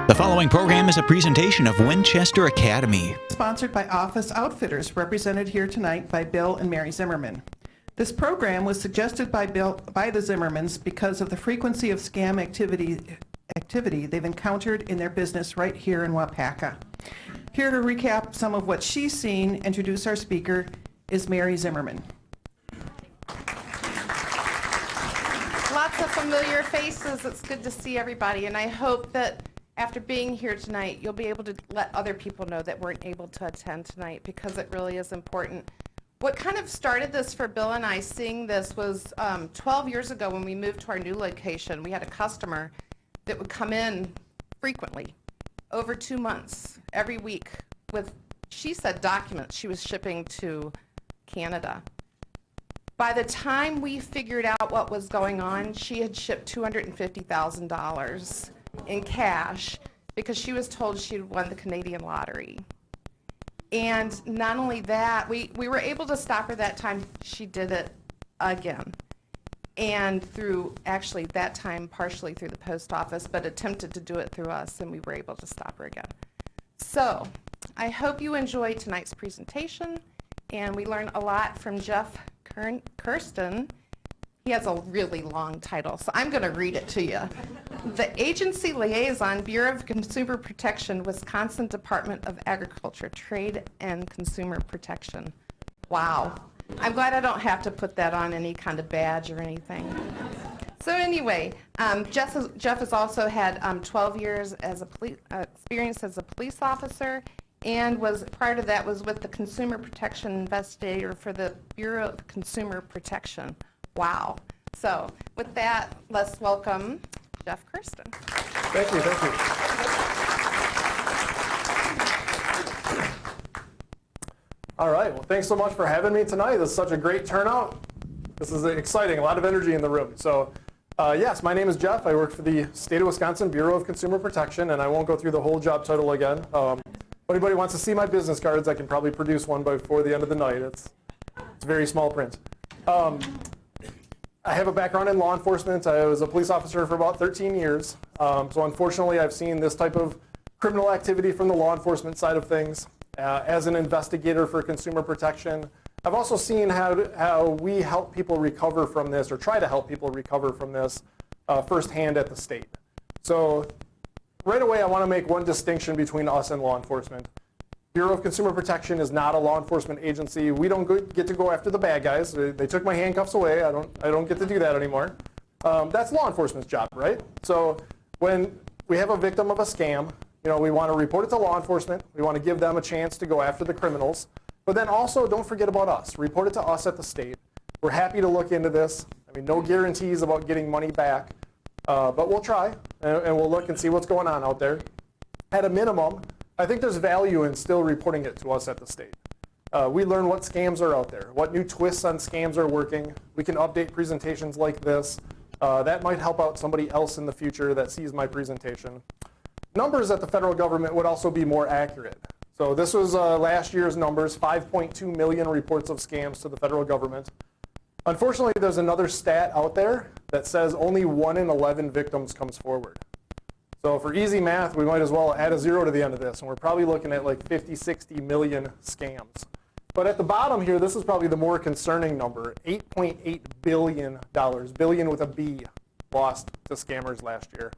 The following program is a presentation of Winchester Academy. Sponsored by Office Outfitters, represented here tonight by Bill and Mary Zimmerman. This program was suggested by the Zimmermans because of the frequency of scam activity they've encountered in their business right here in Wapaka. Here to recap some of what she's seen, introduce our speaker, is Mary Zimmerman. Lots of familiar faces. It's good to see everybody, and I hope that after being here tonight, you'll be able to let other people know that weren't able to attend tonight, because it really is important. What kind of started this for Bill and I seeing this was 12 years ago when we moved to our new location. We had a customer that would come in frequently, over 2 months, every week, with, she said, documents she was shipping to Canada. By the time we figured out what was going on, she had shipped $250,000 in cash because she was told she'd won the Canadian lottery. And not only that, we were able to stop her that time. She did it again. And through, actually that time partially through the post office, but attempted to do it through us, and we were able to stop her again. So I hope you enjoyed tonight's presentation, and we learned a lot from Jeff Kersten. He has a really long title, so I'm going to read it to you. The Agency Liaison, Bureau of Consumer Protection, Wisconsin Department of Agriculture, Trade and Consumer Protection. Wow. I'm glad I don't have to put that on any kind of badge or anything. So anyway, Jeff has also had 12 years as experience as a police officer, and was prior to that was with the Consumer Protection Investigator for the Bureau of Consumer Protection. Wow. So with that, let's welcome Jeff Kersten. Thank you, thank you. All right, well, thanks so much for having me tonight. This is such a great turnout. This is exciting, a lot of energy in the room. So yes, my name is Jeff. I work for the State of Wisconsin Bureau of Consumer Protection, and I won't go through the whole job title again. If anybody wants to see my business cards, I can probably produce one before the end of the night. It's very small print. I have a background in law enforcement. I was a police officer for about 13 years. So unfortunately, I've seen this type of criminal activity from the law enforcement side of things. As an investigator for consumer protection, I've also seen how we help people recover from this, or try to help people recover from this firsthand at the state. So right away, I want to make one distinction between us and law enforcement. Bureau of Consumer Protection is not a law enforcement agency. We don't get to go after the bad guys. They took my handcuffs away. I don't get to do that anymore. That's law enforcement's job, right? So when we have a victim of a scam, we want to report it to law enforcement. We want to give them a chance to go after the criminals. But then also, don't forget about us. Report it to us at the state. We're happy to look into this. I mean, no guarantees about getting money back, but we'll try, and we'll look and see what's going on out there. At a minimum, I think there's value in still reporting it to us at the state. We learn what scams are out there, what new twists on scams are working. We can update presentations like this. That might help out somebody else in the future that sees my presentation. Numbers at the federal government would also be more accurate. So this was last year's numbers, 5.2 million reports of scams to the federal government. Unfortunately, there's another stat out there that says only 1 in 11 victims comes forward. So for easy math, we might as well add a 0 to the end of this, and we're probably looking at like 50, 60 million scams. But at the bottom here, this is probably the more concerning number, $8.8 billion, billion with a B, lost to scammers last year.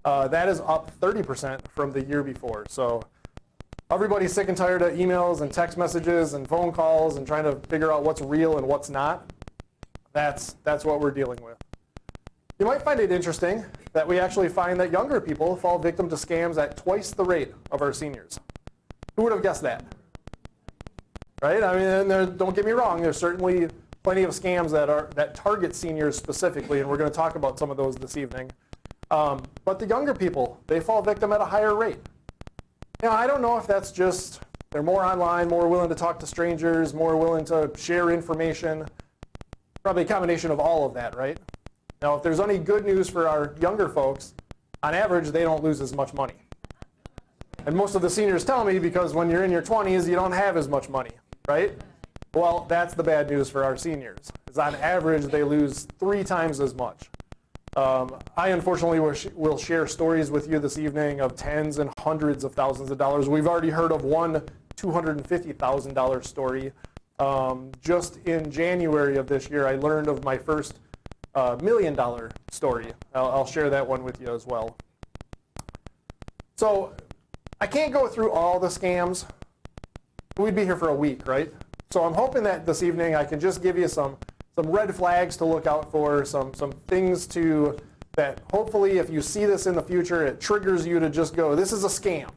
That is up 30% from the year before. So everybody's sick and tired of emails and text messages and phone calls and trying to figure out what's real and what's not. That's what we're dealing with. You might find it interesting that we actually find that younger people fall victim to scams at twice the rate of our seniors. Who would have guessed that? Right? I mean, don't get me wrong, there's certainly plenty of scams that target seniors specifically, and we're going to talk about some of those this evening. But the younger people, they fall victim at a higher rate. I don't know if that's just they're more online, more willing to talk to strangers, more willing to share information. Probably a combination of all of that, right? Now, if there's any good news for our younger folks, on average, they don't lose as much money. And most of the seniors tell me because when you're in your 20s, you don't have as much money, right? Well, that's the bad news for our seniors, is on average, they lose 3 times as much. I unfortunately will share stories with you this evening of tens and hundreds of thousands of dollars. We've already heard of one $250,000 story. Just in January of this year, I learned of my first $1 million story. I'll share that one with you as well. So I can't go through all the scams. We'd be here for a week, right? So I'm hoping that this evening I can just give you some red flags to look out for, some things that hopefully if you see this in the future, it triggers you to just go, this is a scam.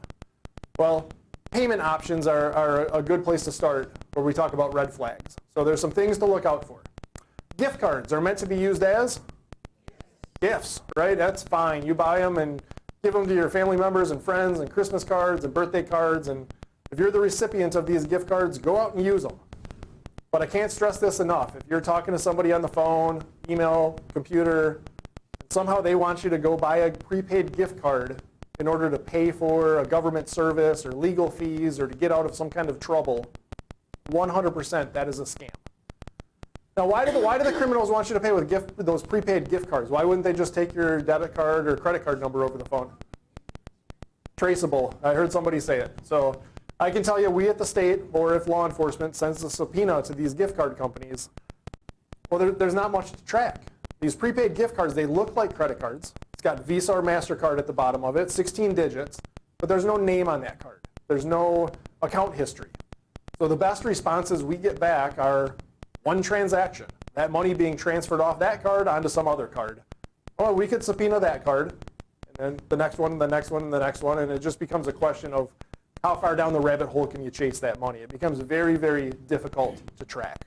Well, payment options are a good place to start where we talk about red flags. So there's some things to look out for. Gift cards are meant to be used as gifts, right? That's fine. You buy them and give them to your family members and friends and Christmas cards and birthday cards. And if you're the recipient of these gift cards, go out and use them. But I can't stress this enough. If you're talking to somebody on the phone, email, computer, somehow they want you to go buy a prepaid gift card in order to pay for a government service or legal fees or to get out of some kind of trouble, 100% that is a scam. Now, why do the criminals want you to pay with those prepaid gift cards? Why wouldn't they just take your debit card or credit card number over the phone? Traceable. I heard somebody say it. So I can tell you, we at the state, or if law enforcement sends a subpoena to these gift card companies, well, there's not much to track. These prepaid gift cards, they look like credit cards. It's got Visa or MasterCard at the bottom of it, 16 digits, but there's no name on that card. There's no account history. So the best responses we get back are one transaction, that money being transferred off that card onto some other card. Or we could subpoena that card, and then the next one, and the next one, and the next one, and it just becomes a question of how far down the rabbit hole can you chase that money? It becomes very, very difficult to track.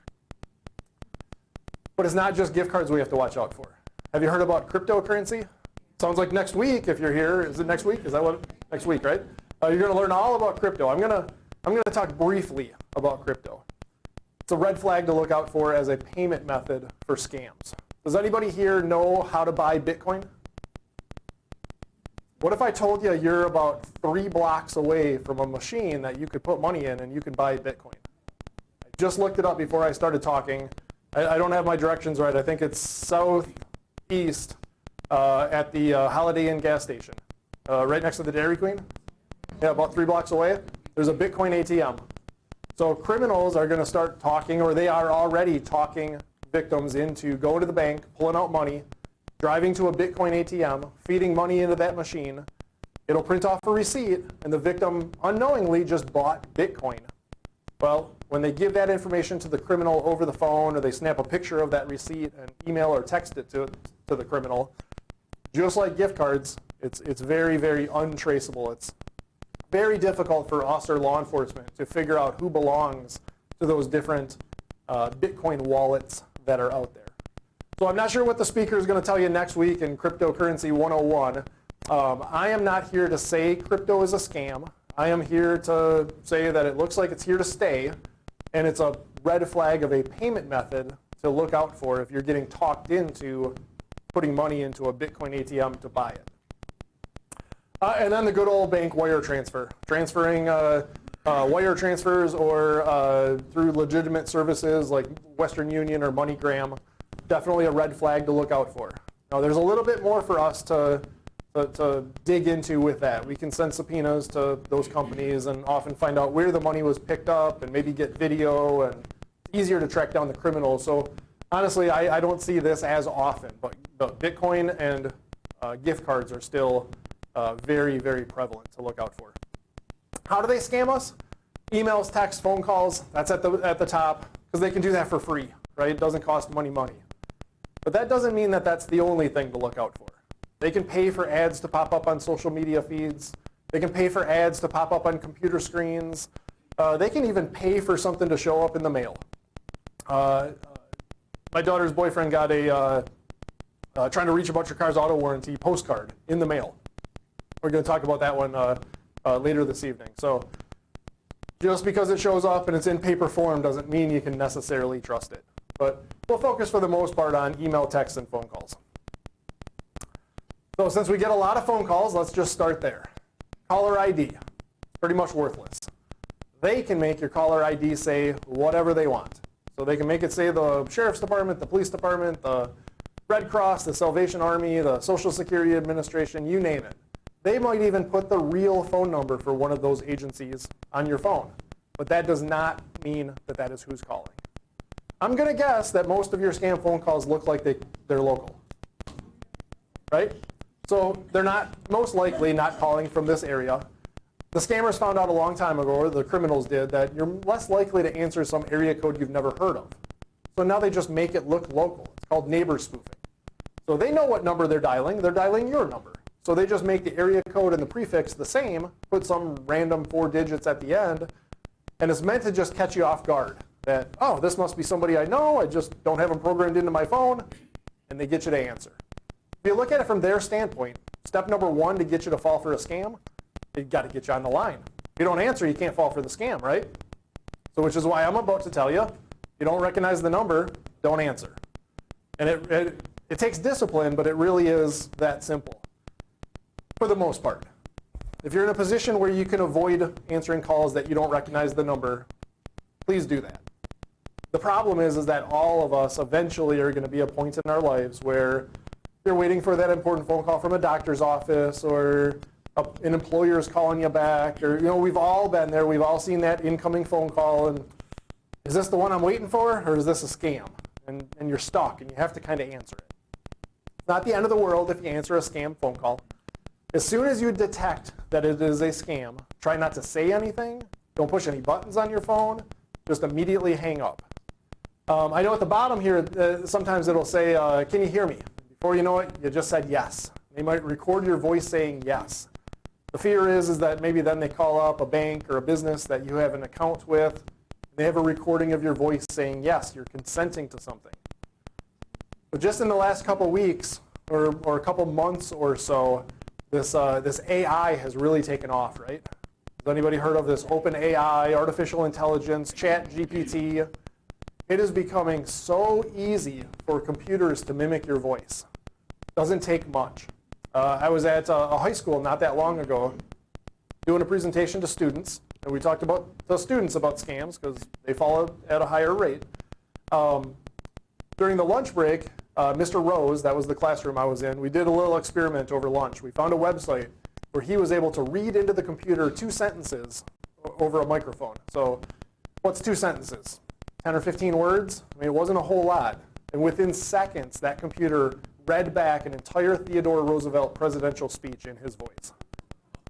But it's not just gift cards we have to watch out for. Have you heard about cryptocurrency? Sounds like next week if you're here. Is it next week? Is that what? Next week, right? You're going to learn all about crypto. I'm going to talk briefly about crypto. It's a red flag to look out for as a payment method for scams. Does anybody here know how to buy Bitcoin? What if I told you you're about 3 blocks away from a machine that you could put money in and you could buy Bitcoin? I just looked it up before I started talking. I don't have my directions right. I think it's southeast at the Holiday Inn gas station, right next to the Dairy Queen. Yeah, about 3 blocks away. There's a Bitcoin ATM. So criminals are going to start talking, or they are already talking victims into going to the bank, pulling out money, driving to a Bitcoin ATM, feeding money into that machine. It'll print off a receipt, and the victim unknowingly just bought Bitcoin. Well, when they give that information to the criminal over the phone, or they snap a picture of that receipt and email or text it to the criminal, just like gift cards, it's very, very untraceable. It's very difficult for us or law enforcement to figure out who belongs to those different Bitcoin wallets that are out there. So I'm not sure what the speaker is going to tell you next week in Cryptocurrency 101. I am not here to say crypto is a scam. I am here to say that it looks like it's here to stay, and it's a red flag of a payment method to look out for if you're getting talked into putting money into a Bitcoin ATM to buy it. And then the good old bank wire transfer. Transferring wire transfers or through legitimate services like Western Union or MoneyGram, definitely a red flag to look out for. Now there's a little bit more for us to dig into with that. We can send subpoenas to those companies and often find out where the money was picked up and maybe get video, and it's easier to track down the criminals. So honestly, I don't see this as often, but Bitcoin and gift cards are still very, very prevalent to look out for. How do they scam us? Emails, texts, phone calls, that's at the top, because they can do that for free, right? It doesn't cost money. But that doesn't mean that that's the only thing to look out for. They can pay for ads to pop up on social media feeds. They can pay for ads to pop up on computer screens. They can even pay for something to show up in the mail. My daughter's boyfriend got a trying to reach about your car's auto warranty postcard in the mail. We're going to talk about that one later this evening. So just because it shows up and it's in paper form doesn't mean you can necessarily trust it. But we'll focus for the most part on email, texts, and phone calls. So since we get a lot of phone calls, let's just start there. Caller ID, pretty much worthless. They can make your caller ID say whatever they want. So they can make it say the sheriff's department, the police department, the Red Cross, the Salvation Army, the Social Security Administration, you name it. They might even put the real phone number for one of those agencies on your phone. But that does not mean that that is who's calling. I'm going to guess that most of your scam phone calls look like they're local. Right? So they're not, most likely not calling from this area. The scammers found out a long time ago, or the criminals did, that you're less likely to answer some area code you've never heard of. So now they just make it look local. It's called neighbor spoofing. So they know what number they're dialing your number. So they just make the area code and the prefix the same, put some random 4 digits at the end, and it's meant to just catch you off guard. That, oh, this must be somebody I know, I just don't have them programmed into my phone, and they get you to answer. If you look at it from their standpoint, step number 1 to get you to fall for a scam, they've got to get you on the line. If you don't answer, you can't fall for the scam, right? So which is why I'm about to tell you, if you don't recognize the number, don't answer. And it takes discipline, but it really is that simple, for the most part. If you're in a position where you can avoid answering calls that you don't recognize the number, please do that. The problem is that all of us eventually are going to be a point in our lives where you're waiting for that important phone call from a doctor's office, or an employer is calling you back, or we've all been there. We've all seen that incoming phone call, and is this the one I'm waiting for, or is this a scam? And you're stuck, and you have to kind of answer it. It's not the end of the world if you answer a scam phone call. As soon as you detect that it is a scam, try not to say anything. Don't push any buttons on your phone. Just immediately hang up. I know at the bottom here, sometimes it'll say, can you hear me? Before you know it, you just said yes. They might record your voice saying yes. The fear is that maybe then they call up a bank or a business that you have an account with. They have a recording of your voice saying yes, you're consenting to something. But just in the last couple weeks or a couple months or so, this AI has really taken off, right? Has anybody heard of this open AI, artificial intelligence, chat GPT? It is becoming so easy for computers to mimic your voice. Doesn't take much. I was at a high school not that long ago doing a presentation to students, and we talked about the students about scams because they fall at a higher rate. During the lunch break, Mr. Rose, that was the classroom I was in, we did a little experiment over lunch. We found a website where he was able to read into the computer 2 sentences over a microphone. So what's 2 sentences? 10 or 15 words? I mean, it wasn't a whole lot. And within seconds, that computer read back an entire Theodore Roosevelt presidential speech in his voice.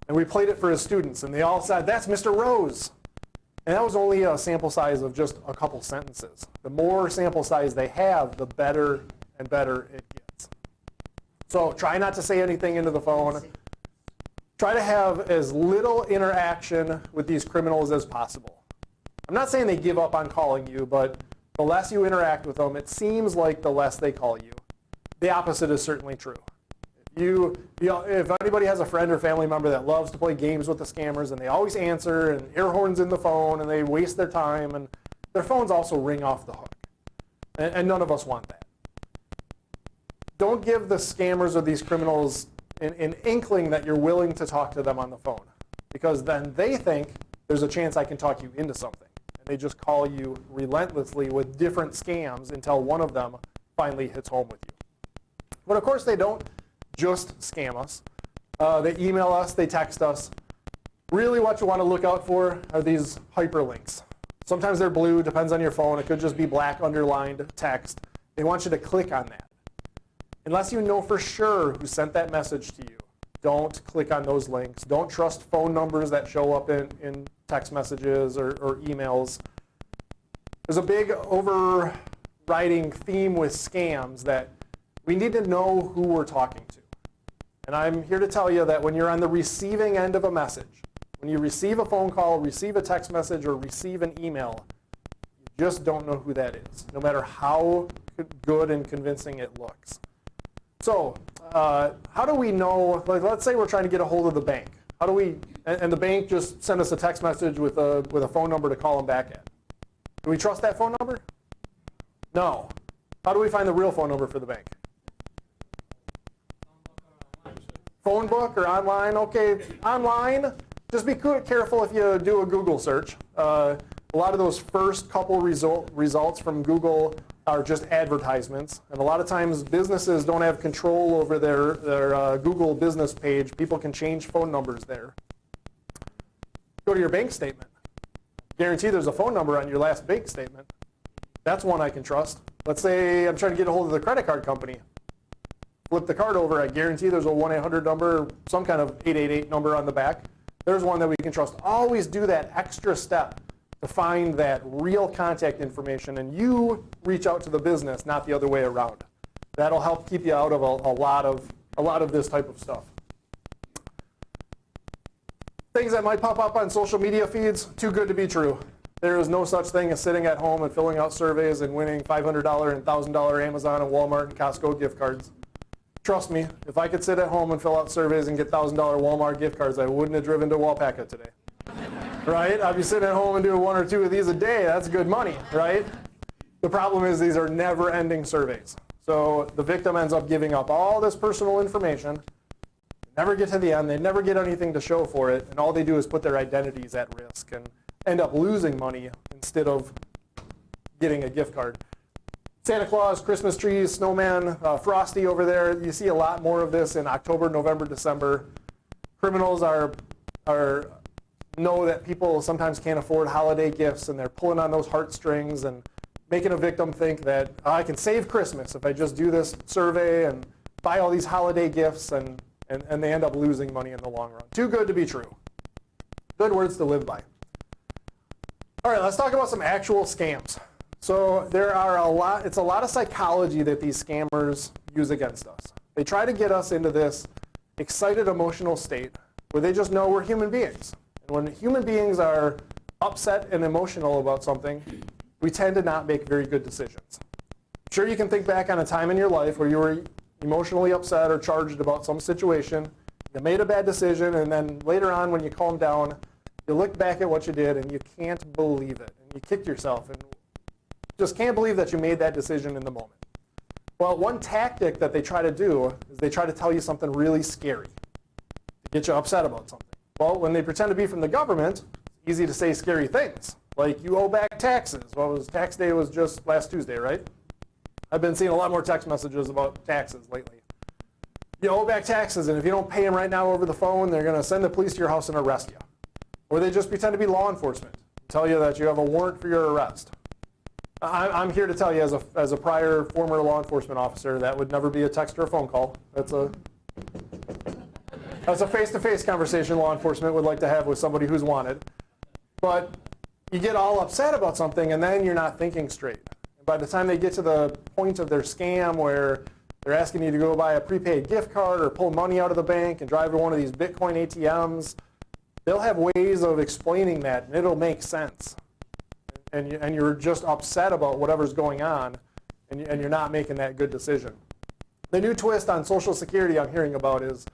And we played it for his students, and they all said, that's Mr. Rose. And that was only a sample size of just a couple sentences. The more sample size they have, the better and better it gets. So try not to say anything into the phone. Try to have as little interaction with these criminals as possible. I'm not saying they give up on calling you, but the less you interact with them, it seems like the less they call you. The opposite is certainly true. If anybody has a friend or family member that loves to play games with the scammers and they always answer and air horns in the phone and they waste their time and their phones also ring off the hook. And none of us want that. Don't give the scammers or these criminals an inkling that you're willing to talk to them on the phone, because then they think there's a chance I can talk you into something. And they just call you relentlessly with different scams until one of them finally hits home with you. But of course they don't just scam us. They email us, they text us. Really what you want to look out for are these hyperlinks. Sometimes they're blue, depends on your phone. It could just be black underlined text. They want you to click on that. Unless you know for sure who sent that message to you, don't click on those links. Don't trust phone numbers that show up in text messages or emails. There's a big overriding theme with scams that we need to know who we're talking to. And I'm here to tell you that when you're on the receiving end of a message, when you receive a phone call, receive a text message, or receive an email, you just don't know who that is, no matter how good and convincing it looks. So how do we know, like, let's say we're trying to get a hold of the bank. How do we, and the bank just sent us a text message with a phone number to call them back at. Do we trust that phone number? No. How do we find the real phone number for the bank? Phone book or online? Okay, online. Just be careful if you do a Google search. A lot of those first couple results from Google are just advertisements. And a lot of times businesses don't have control over their Google business page. People can change phone numbers there. Go to your bank statement. Guarantee there's a phone number on your last bank statement. That's one I can trust. Let's say I'm trying to get a hold of the credit card company. Flip the card over, I guarantee there's a 1-800 number, some kind of 888 number on the back. There's one that we can trust. Always do that extra step to find that real contact information, and you reach out to the business, not the other way around. That'll help keep you out of a lot of this type of stuff. Things that might pop up on social media feeds, too good to be true. There is no such thing as sitting at home and filling out surveys and winning $500 and $1,000 Amazon and Walmart and Costco gift cards. Trust me, if I could sit at home and fill out surveys and get $1,000 Walmart gift cards, I wouldn't have driven to Waupaca today. Right? I'd be sitting at home and doing 1 or 2 of these a day. That's good money, right? The problem is these are never-ending surveys. So the victim ends up giving up all this personal information, never get to the end, they never get anything to show for it, and all they do is put their identities at risk and end up losing money instead of getting a gift card. Santa Claus, Christmas trees, snowman, Frosty over there. You see a lot more of this in October, November, December. Criminals know that people sometimes can't afford holiday gifts, and they're pulling on those heartstrings and making a victim think that I can save Christmas if I just do this survey and buy all these holiday gifts, and they end up losing money in the long run. Too good to be true. Good words to live by. All right, let's talk about some actual scams. So it's a lot of psychology that these scammers use against us. They try to get us into this excited emotional state where they just know we're human beings. And when human beings are upset and emotional about something, we tend to not make very good decisions. I'm sure you can think back on a time in your life where you were emotionally upset or charged about some situation, you made a bad decision, and then later on when you calm down, you look back at what you did and you can't believe it. And you kicked yourself and just can't believe that you made that decision in the moment. Well, one tactic that they try to do is they try to tell you something really scary to get you upset about something. Well, when they pretend to be from the government, it's easy to say scary things, like you owe back taxes. Well, tax day was just last Tuesday, right? I've been seeing a lot more text messages about taxes lately. You owe back taxes, and if you don't pay them right now over the phone, they're going to send the police to your house and arrest you. Or they just pretend to be law enforcement, tell you that you have a warrant for your arrest. I'm here to tell you, as a prior former law enforcement officer, that would never be a text or a phone call. That's a face-to-face conversation law enforcement would like to have with somebody who's wanted. But you get all upset about something, and then you're not thinking straight. And by the time they get to the point of their scam where they're asking you to go buy a prepaid gift card or pull money out of the bank and drive to one of these Bitcoin ATMs, they'll have ways of explaining that, and it'll make sense. And you're just upset about whatever's going on, and you're not making that good decision. The new twist on Social Security I'm hearing about is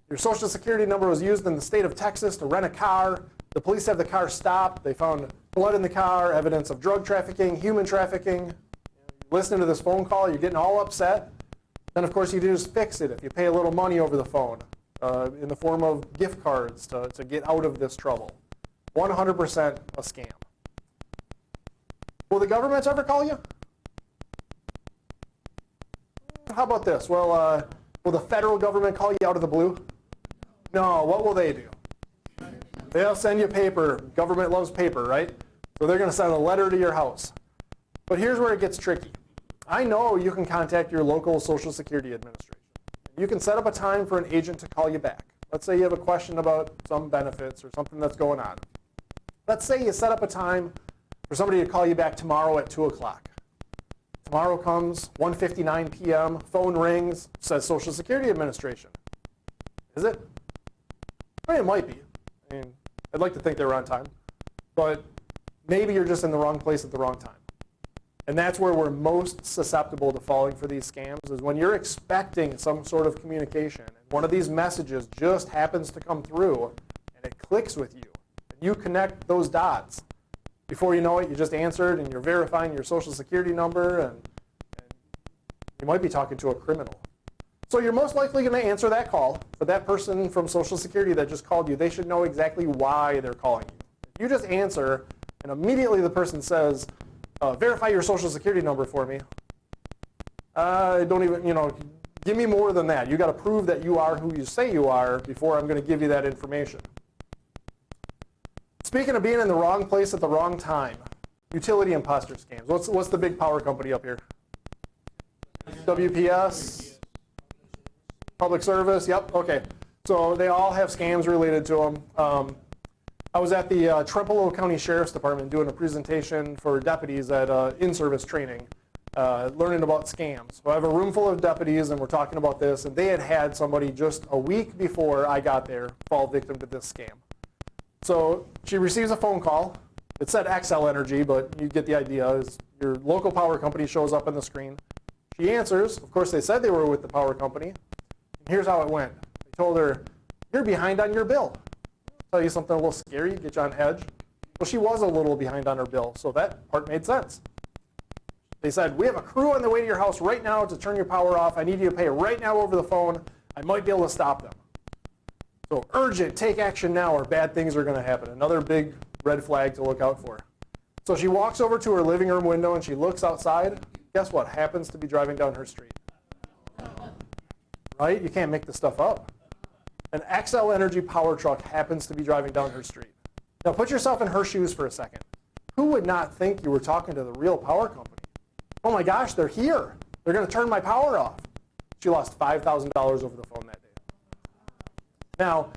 your Social Security number was used in the state of Texas to rent a car. The police have the car stopped. They found blood in the car, evidence of drug trafficking, human trafficking. Listening to this phone call, you're getting all upset. Then, of course, you just fix it if you pay a little money over the phone in the form of gift cards to get out of this trouble. 100% a scam. Will the government ever call you? How about this? Well, will the federal government call you out of the blue? No. What will they do? They'll send you paper. Government loves paper, right? So they're going to send a letter to your house. But here's where it gets tricky. I know you can contact your local Social Security administration. You can set up a time for an agent to call you back. Let's say you have a question about some benefits or something that's going on. Let's say you set up a time for somebody to call you back tomorrow at 2 o'clock. Tomorrow comes, 1:59 p.m., phone rings, says Social Security Administration. Is it? I mean, it might be. I mean, I'd like to think they were on time. But maybe you're just in the wrong place at the wrong time. And that's where we're most susceptible to falling for these scams, is when you're expecting some sort of communication, and one of these messages just happens to come through, and it clicks with you, and you connect those dots. Before you know it, you just answered, and you're verifying your Social Security number, and you might be talking to a criminal. So you're most likely going to answer that call, but that person from Social Security that just called you, they should know exactly why they're calling you. If you just answer, and immediately the person says, verify your Social Security number for me, Don't even, give me more than that. You got to prove that you are who you say you are before I'm going to give you that information. Speaking of being in the wrong place at the wrong time, utility imposter scams. What's the big power company up here? WPS, Public Service, yep, okay. So they all have scams related to them. I was at the Trempealeau County Sheriff's Department doing a presentation for deputies at in-service training, learning about scams. So I have a room full of deputies and we're talking about this, and they had somebody just a week before I got there fall victim to this scam. So she receives a phone call. It said Xcel Energy, but you get the idea. Is your local power company shows up on the screen. She answers. Of course, they said they were with the power company. And here's how it went. They told her, you're behind on your bill. Tell you something a little scary, get you on edge. Well, she was a little behind on her bill, so that part made sense. They said, we have a crew on the way to your house right now to turn your power off. I need you to pay right now over the phone. I might be able to stop them. So urgent, take action now or bad things are going to happen. Another big red flag to look out for. So she walks over to her living room window and she looks outside. Guess what happens to be driving down her street? Right? You can't make this stuff up. An Xcel Energy power truck happens to be driving down her street. Now put yourself in her shoes for a second. Who would not think you were talking to the real power company? Oh my gosh, they're here. They're going to turn my power off. She lost $5,000 over the phone that day. Now,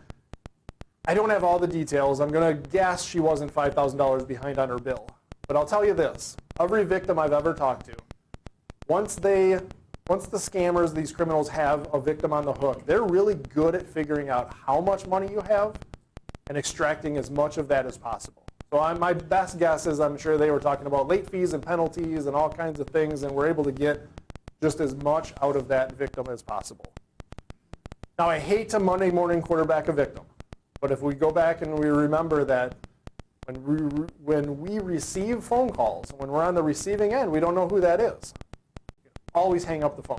I don't have all the details. I'm going to guess she wasn't $5,000 behind on her bill. But I'll tell you this. Every victim I've ever talked to, once the scammers, these criminals, have a victim on the hook, they're really good at figuring out how much money you have and extracting as much of that as possible. So my best guess is I'm sure they were talking about late fees and penalties and all kinds of things, and we're able to get just as much out of that victim as possible. Now, I hate to Monday morning quarterback a victim, but if we go back and we remember that when we receive phone calls, when we're on the receiving end, we don't know who that is. Always hang up the phone.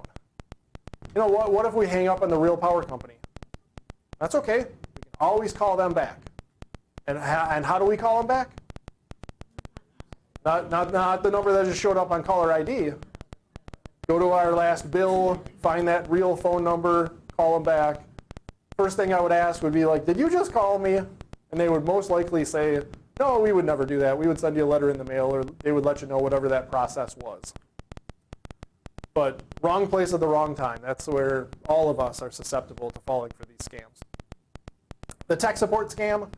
You know what if we hang up on the real power company? That's okay. We can always call them back. And how do we call them back? Not the number that just showed up on caller ID. Go to our last bill, find that real phone number, call them back. First thing I would ask would be like, did you just call me? And they would most likely say, no, we would never do that. We would send you a letter in the mail, or they would let you know whatever that process was. But wrong place at the wrong time. That's where all of us are susceptible to falling for these scams. The tech support scam.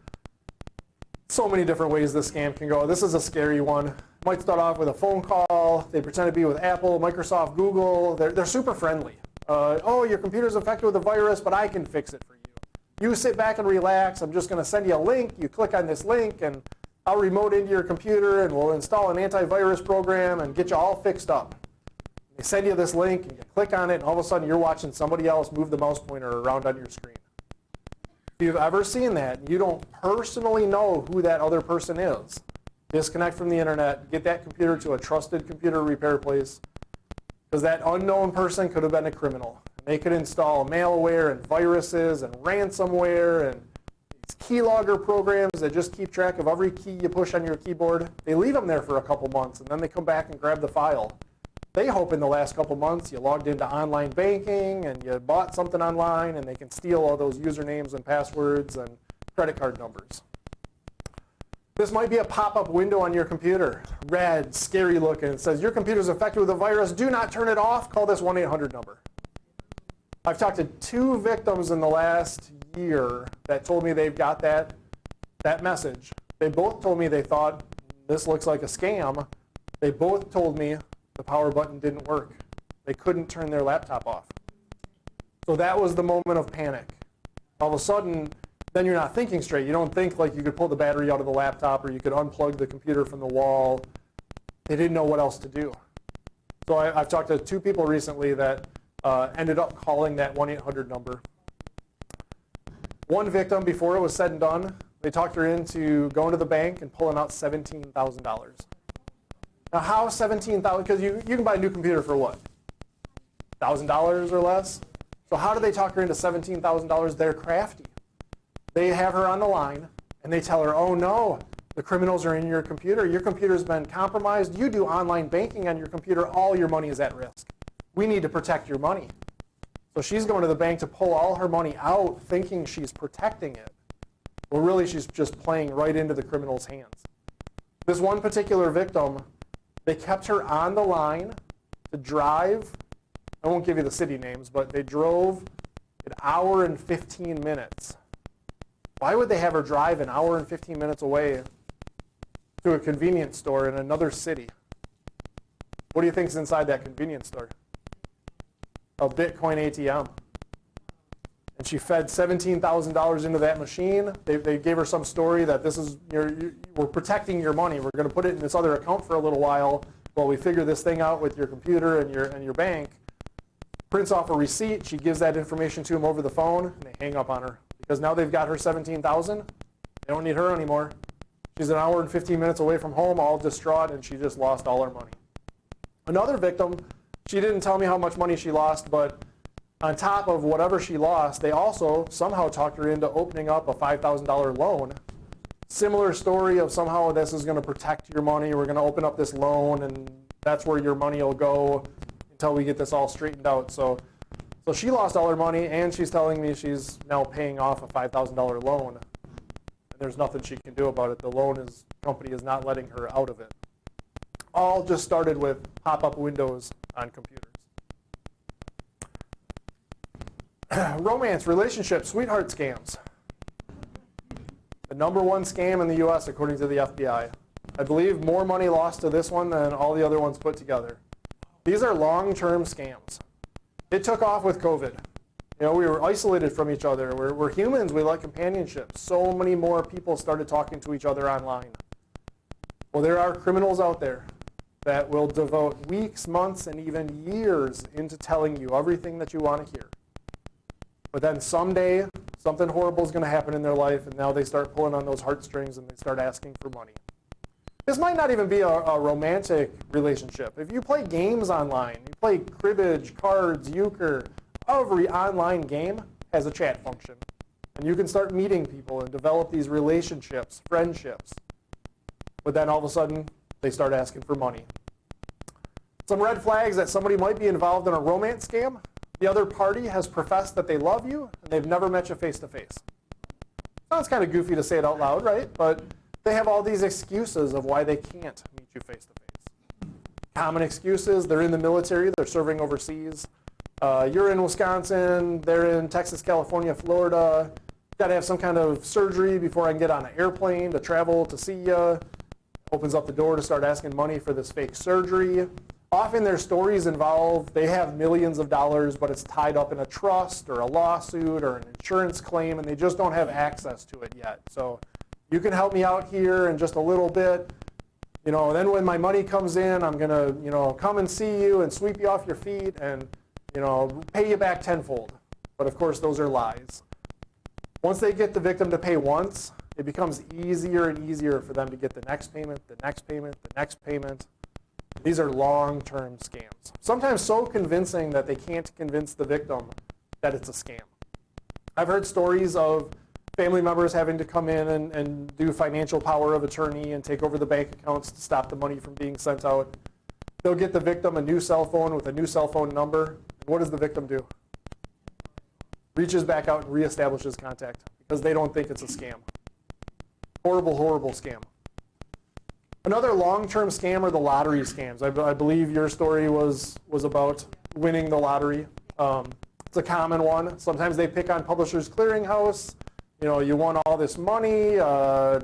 So many different ways this scam can go. This is a scary one. Might start off with a phone call. They pretend to be with Apple, Microsoft, Google. They're super friendly. Oh, your computer's infected with a virus, but I can fix it for you. You sit back and relax. I'm just going to send you a link. You click on this link, and I'll remote into your computer, and we'll install an antivirus program and get you all fixed up. They send you this link, and you click on it, and all of a sudden you're watching somebody else move the mouse pointer around on your screen. If you've ever seen that, you don't personally know who that other person is. Disconnect from the internet, get that computer to a trusted computer repair place, because that unknown person could have been a criminal. They could install malware and viruses and ransomware and these keylogger programs that just keep track of every key you push on your keyboard. They leave them there for a couple months, and then they come back and grab the file. They hope in the last couple months you logged into online banking and you bought something online, and they can steal all those usernames and passwords and credit card numbers. This might be a pop-up window on your computer, red, scary looking. It says, your computer's infected with a virus. Do not turn it off. Call this 1-800 number. I've talked to 2 victims in the last year that told me they've got that message. They both told me they thought this looks like a scam. They both told me the power button didn't work. They couldn't turn their laptop off. So that was the moment of panic. All of a sudden, then you're not thinking straight. You don't think like you could pull the battery out of the laptop or you could unplug the computer from the wall. They didn't know what else to do. So I've talked to 2 people recently that ended up calling that 1-800 number. One victim, before it was said and done, they talked her into going to the bank and pulling out $17,000. Now how $17,000? Because you can buy a new computer for what? $1,000 or less? So how do they talk her into $17,000? They're crafty. They have her on the line, and they tell her, oh no, the criminals are in your computer. Your computer's been compromised. You do online banking on your computer. All your money is at risk. we need to protect your money. So she's going to the bank to pull all her money out thinking she's protecting it. Well, really, she's just playing right into the criminal's hands. This one particular victim, they kept her on the line to drive. I won't give you the city names, but they drove an hour and 15 minutes. Why would they have her drive an hour and 15 minutes away to a convenience store in another city? What do you think's inside that convenience store? A Bitcoin ATM. And she fed $17,000 into that machine. They gave her some story that this is, we're protecting your money. We're going to put it in this other account for a little while we figure this thing out with your computer and your bank. Prints off a receipt. She gives that information to him over the phone, and they hang up on her. Because now they've got her $17,000. They don't need her anymore. She's an hour and 15 minutes away from home, all distraught, and she just lost all her money. Another victim, she didn't tell me how much money she lost, but on top of whatever she lost, they also somehow talked her into opening up a $5,000 loan. Similar story of somehow this is going to protect your money. We're going to open up this loan, and that's where your money will go until we get this all straightened out. So she lost all her money, and she's telling me she's now paying off a $5,000 loan. And there's nothing she can do about it. The company is not letting her out of it. All just started with pop-up windows on computers. Romance, relationship, sweetheart scams. The #1 scam in the US according to the FBI. I believe more money lost to this one than all the other ones put together. These are long-term scams. It took off with COVID. We were isolated from each other. We're humans, we like companionship. So many more people started talking to each other online. Well, there are criminals out there that will devote weeks, months, and even years into telling you everything that you want to hear. But then someday, something horrible is going to happen in their life, and now they start pulling on those heartstrings and they start asking for money. This might not even be a romantic relationship. If you play games online, you play cribbage, cards, euchre, every online game has a chat function. And you can start meeting people and develop these relationships, friendships. But then all of a sudden, they start asking for money. Some red flags that somebody might be involved in a romance scam. The other party has professed that they love you, and they've never met you face-to-face. Sounds kind of goofy to say it out loud, right? But they have all these excuses of why they can't meet you face-to-face. Common excuses: they're in the military, they're serving overseas. You're in Wisconsin, they're in Texas, California, Florida. Got to have some kind of surgery before I can get on an airplane to travel to see you. Opens up the door to start asking money for this fake surgery. Often their stories involve they have millions of dollars, but it's tied up in a trust or a lawsuit or an insurance claim, and they just don't have access to it yet. So you can help me out here in just a little bit. Then when my money comes in, I'm going to, come and see you and sweep you off your feet and, pay you back tenfold. But of course, those are lies. Once they get the victim to pay once, it becomes easier and easier for them to get the next payment, the next payment, the next payment. These are long-term scams. Sometimes so convincing that they can't convince the victim that it's a scam. I've heard stories of family members having to come in and do financial power of attorney and take over the bank accounts to stop the money from being sent out. They'll get the victim a new cell phone with a new cell phone number. What does the victim do? Reaches back out and reestablishes contact because they don't think it's a scam. Horrible, horrible scam. Another long-term scam are the lottery scams. I believe your story was about winning the lottery. It's a common one. Sometimes they pick on Publishers Clearinghouse. You won all this money,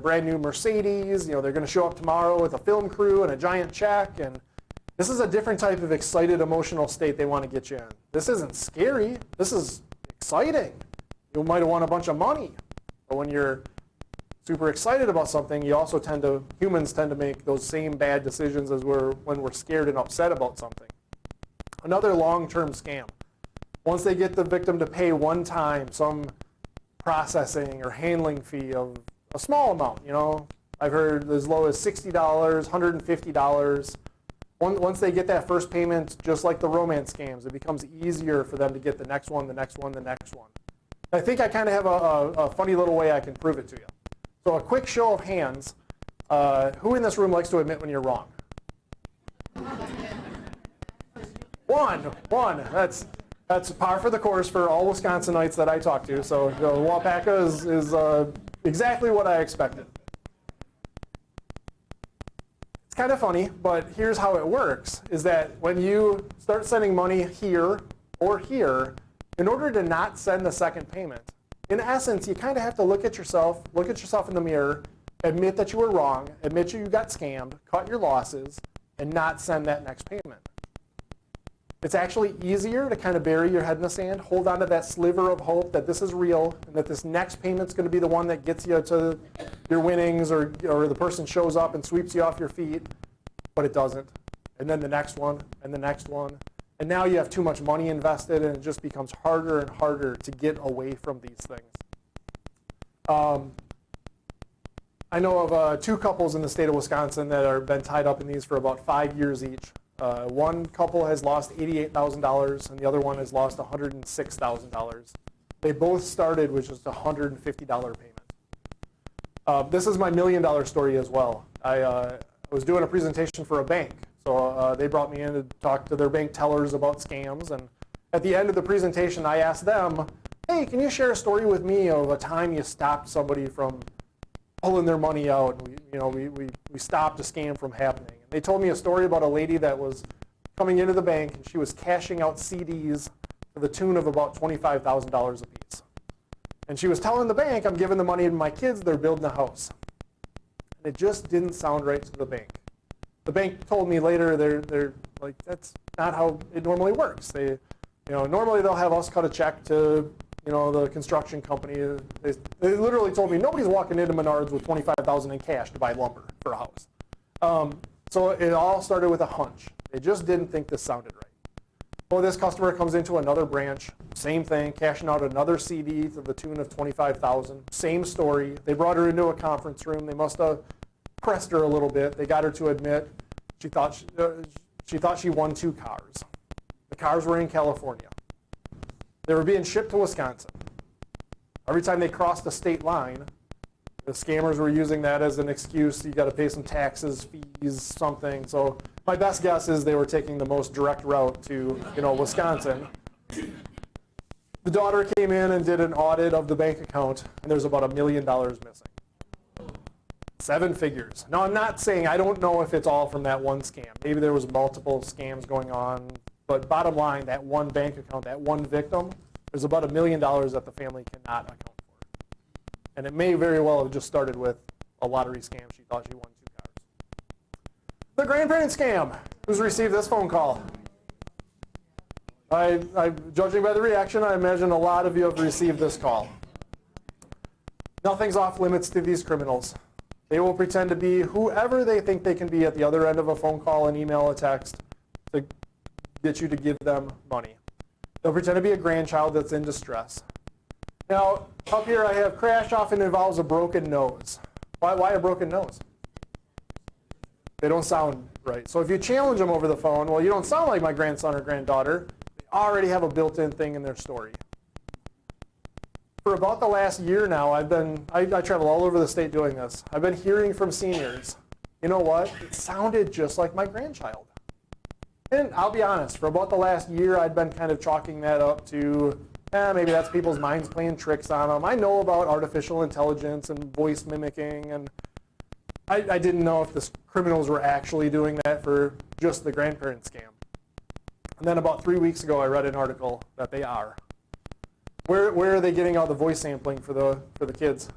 brand new Mercedes. They're going to show up tomorrow with a film crew and a giant check. And this is a different type of excited, emotional state they want to get you in. This isn't scary. This is exciting. You might have won a bunch of money. But when you're super excited about something, humans tend to make those same bad decisions as when we're scared and upset about something. Another long-term scam. Once they get the victim to pay one time some processing or handling fee of a small amount, I've heard as low as $60, $150. Once they get that first payment, just like the romance scams, it becomes easier for them to get the next one, the next one, the next one. I think I kind of have a funny little way I can prove it to you. So a quick show of hands, who in this room likes to admit when you're wrong? One. That's par for the course for all Wisconsinites that I talk to. So Wapaka is exactly what I expected. It's kind of funny, but here's how it works, is that when you start sending money here or here, in order to not send the second payment, in essence, you kind of have to look at yourself in the mirror, admit that you were wrong, admit you got scammed, cut your losses, and not send that next payment. It's actually easier to kind of bury your head in the sand, hold on to that sliver of hope that this is real and that this next payment's going to be the one that gets you to your winnings, or the person shows up and sweeps you off your feet, but it doesn't. And then the next one, and the next one. And now you have too much money invested, and it just becomes harder and harder to get away from these things. I know of 2 couples in the state of Wisconsin that have been tied up in these for about 5 years each. One couple has lost $88,000 and the other one has lost $106,000. They both started with just a $150 payment. This is my $1 million story as well. I was doing a presentation for a bank. So they brought me in to talk to their bank tellers about scams. And at the end of the presentation, I asked them, hey, can you share a story with me of a time you stopped somebody from pulling their money out? We stopped a scam from happening. And they told me a story about a lady that was coming into the bank and she was cashing out CDs to the tune of about $25,000 a piece. And she was telling the bank, I'm giving the money to my kids, they're building a house. And it just didn't sound right to the bank. The bank told me later they're like, that's not how it normally works. Normally they'll have us cut a check to the construction company. They literally told me nobody's walking into Menards with $25,000 in cash to buy lumber for a house. So it all started with a hunch. They just didn't think this sounded right. Well, this customer comes into another branch, same thing, cashing out another CD to the tune of $25,000. Same story. They brought her into a conference room. They must have pressed her a little bit. They got her to admit she thought she won 2 cars. The cars were in California. They were being shipped to Wisconsin. Every time they crossed the state line, the scammers were using that as an excuse. You got to pay some taxes, fees, something. So my best guess is they were taking the most direct route to Wisconsin. The daughter came in and did an audit of the bank account, and there's about $1 million missing. 7 figures. Now, I'm not saying, I don't know if it's all from that one scam. Maybe there was multiple scams going on, but bottom line, that one bank account, that one victim, there's about $1 million that the family cannot account for. And it may very well have just started with a lottery scam. She thought she won 2 cars. The grandparent scam. Who's received this phone call? Judging by the reaction, I imagine a lot of you have received this call. Nothing's off limits to these criminals. They will pretend to be whoever they think they can be at the other end of a phone call, an email, a text, to get you to give them money. They'll pretend to be a grandchild that's in distress. Now, up here I have crash often involves a broken nose. Why a broken nose? They don't sound right. So if you challenge them over the phone, well, you don't sound like my grandson or granddaughter. They already have a built-in thing in their story. For about the last year now, I travel all over the state doing this. I've been hearing from seniors, you know what, it sounded just like my grandchild. And I'll be honest, for about the last year, I'd been kind of chalking that up to, maybe that's people's minds playing tricks on them. I know about artificial intelligence and voice mimicking, and I didn't know if the criminals were actually doing that for just the grandparent scam. And then about 3 weeks ago, I read an article that they are. Where are they getting all the voice sampling for the kids?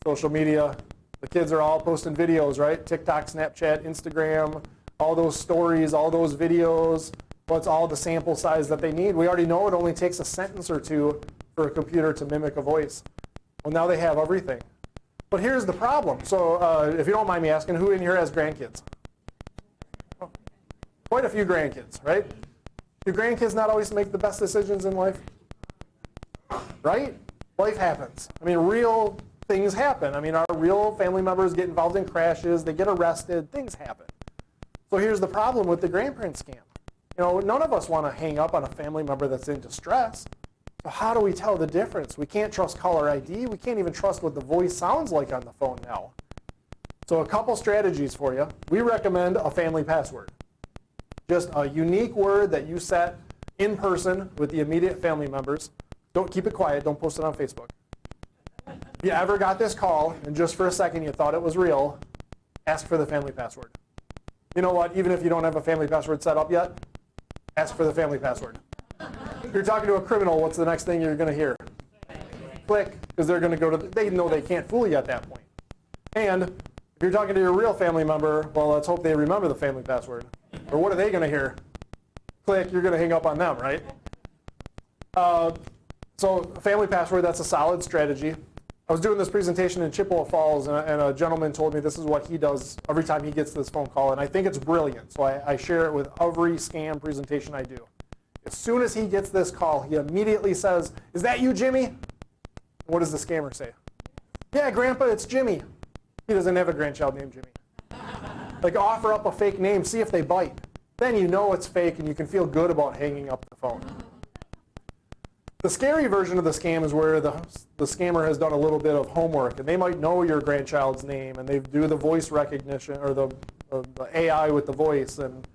Social media. The kids are all posting videos, right? TikTok, Snapchat, Instagram, all those stories, all those videos. What's all the sample size that they need? We already know it only takes a sentence or 2 for a computer to mimic a voice. Well, now they have everything. But here's the problem. So if you don't mind me asking, who in here has grandkids? Oh, quite a few grandkids, right? Do grandkids not always make the best decisions in life? Right? Life happens. I mean, real things happen. I mean, our real family members get involved in crashes, they get arrested, things happen. So here's the problem with the grandparent scam. None of us want to hang up on a family member that's in distress. So how do we tell the difference? We can't trust caller ID. We can't even trust what the voice sounds like on the phone now. So a couple strategies for you. We recommend a family password. Just a unique word that you set in person with the immediate family members. Don't keep it quiet. Don't post it on Facebook. If you ever got this call and just for a second you thought it was real, ask for the family password. You know what? Even if you don't have a family password set up yet, ask for the family password. If you're talking to a criminal, what's the next thing you're going to hear? Click, because they're going to go to, they know they can't fool you at that point. And if you're talking to your real family member, well, let's hope they remember the family password. Or what are they going to hear? Click, you're going to hang up on them, right? So family password, that's a solid strategy. I was doing this presentation in Chippewa Falls, and a gentleman told me this is what he does every time he gets this phone call, and I think it's brilliant, so I share it with every scam presentation I do. As soon as he gets this call, he immediately says, "Is that you, Jimmy?" What does the scammer say? "Yeah, Grandpa, it's Jimmy." He doesn't have a grandchild named Jimmy. Like, offer up a fake name, see if they bite. Then you know it's fake, and you can feel good about hanging up the phone. The scary version of the scam is where the scammer has done a little bit of homework, and they might know your grandchild's name, and they do the voice recognition, or the AI with the voice, and